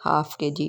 ½ kg۔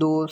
2